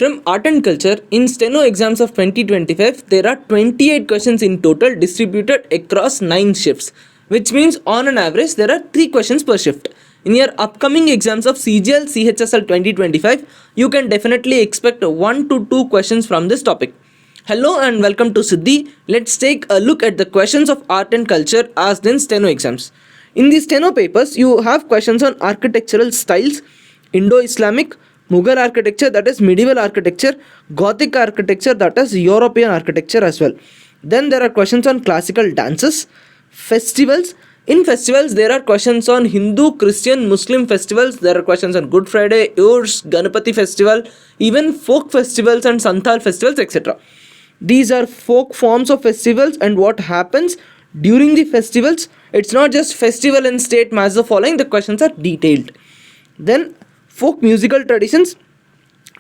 From Art and Culture, in Steno exams of 2025, there are 28 questions in total distributed across 9 shifts, which means on an average there are 3 questions per shift. In your upcoming exams of Cgl CHSL 2025, you can definitely expect 1 to 2 questions from this topic. Hello and welcome to Siddhi. Let's take a look at the questions of Art and Culture asked in Steno exams. In the Steno papers, you have questions on architectural styles, Indo-Islamic, Mughal architecture, that is medieval architecture, Gothic architecture, that is European architecture as well. Then there are questions on classical dances, festivals. In festivals, there are questions on Hindu, Christian, Muslim festivals. There are questions on Good Friday, Urs, Ganapati festival, even folk festivals and Santhal festivals, etc. These are folk forms of festivals and what happens during the festivals. It's not just festival and state match the following. The questions are detailed. Then folk musical traditions.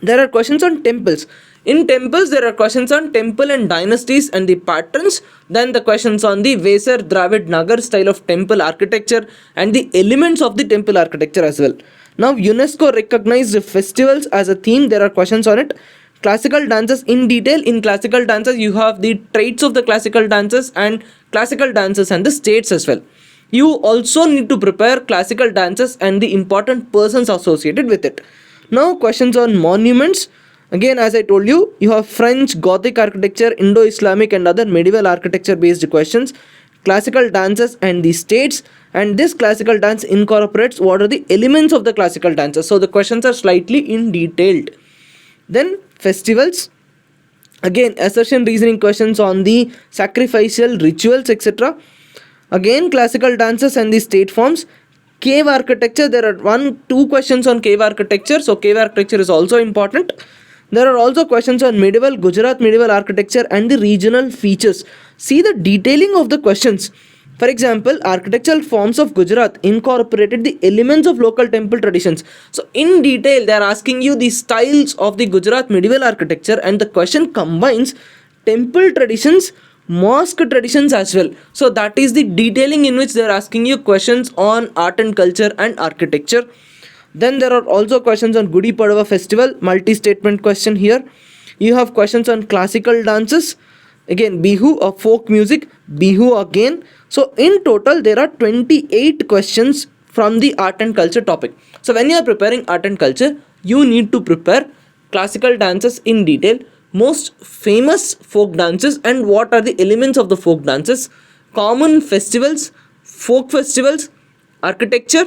There are questions on temples. In temples, there are questions on temple and dynasties and the patrons. Then the questions on the Vesar Dravid Nagar style of temple architecture and the elements of the temple architecture as well. Now, UNESCO recognized festivals as a theme. There are questions on it. Classical dances in detail. In classical dances, you have the traits of the classical dances and the states as well. You also need to prepare classical dances and the important persons associated with it. Now, questions on monuments. Again, as I told you, you have French, Gothic architecture, Indo-Islamic and other medieval architecture based questions, classical dances and the states, and this classical dance incorporates what are the elements of the classical dances. So the questions are slightly in detailed. Then festivals. Again, assertion reasoning questions on the sacrificial rituals, etc. Again, classical dances and the state forms. Cave architecture, there are 1-2 questions on cave architecture. So cave architecture is also important. There are also questions on Gujarat medieval architecture and the regional features. See the detailing of the questions. For example, architectural forms of Gujarat incorporated the elements of local temple traditions. So in detail, they are asking you the styles of the Gujarat medieval architecture, and the question combines temple traditions, mosque traditions as well. So that is the detailing in which they are asking you questions on art and culture and architecture. Then there are also questions on Gudi Padwa festival, multi-statement question here. You have questions on classical dances. Again, Bihu, a folk music, Bihu again. So in total, there are 28 questions from the art and culture topic. So when you are preparing art and culture, you need to prepare classical dances in detail, most famous folk dances and what are the elements of the folk dances, common festivals, folk festivals, architecture,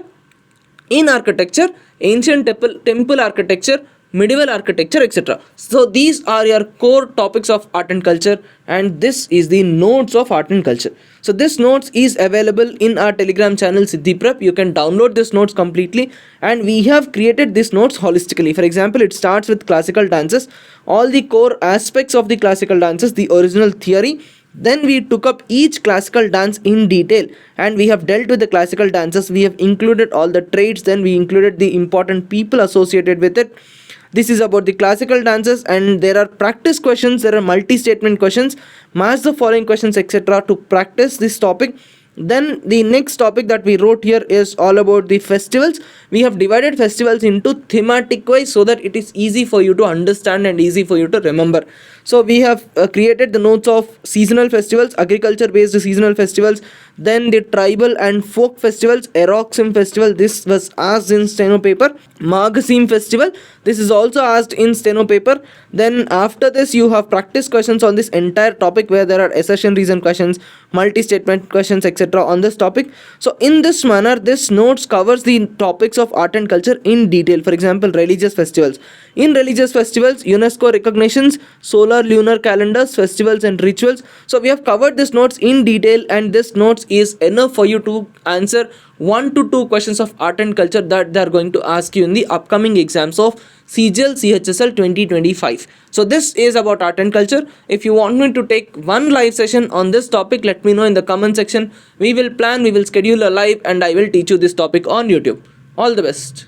in architecture, ancient temple architecture, medieval architecture, etc. So these are your core topics of art and culture, and this is the notes of art and culture. So this notes is available in our Telegram channel Siddhi Prep. You can download this notes completely, and we have created this notes holistically. For example, it starts with classical dances, all the core aspects of the classical dances, the original theory. Then we took up each classical dance in detail and we have dealt with the classical dances. We have included all the traits, then we included the important people associated with it. This is about the classical dances, and there are practice questions, there are multi-statement questions, match the following questions, etc. to practice this topic. Then the next topic that we wrote here is all about the festivals. We have divided festivals into thematic wise so that it is easy for you to understand and easy for you to remember. So we have created the notes of seasonal festivals, agriculture based seasonal festivals, then the tribal and folk festivals, Eroxim festival, this was asked in Steno paper, Maghasim festival, this is also asked in Steno paper. Then after this you have practice questions on this entire topic where there are assertion reason questions, multi-statement questions, etc. on this topic. So in this manner, this notes covers the topics of art and culture in detail. For example, religious festivals. In religious festivals, UNESCO recognitions, solar lunar calendars, festivals and rituals. So we have covered this notes in detail, and this notes is enough for you to answer 1 to 2 questions of art and culture that they are going to ask you in the upcoming exams of Cgl CHSL 2025. So this is about art and culture. If you want me to take one live session on this topic, let me know in the comment section. We will schedule a live and I will teach you this topic on YouTube. All the best.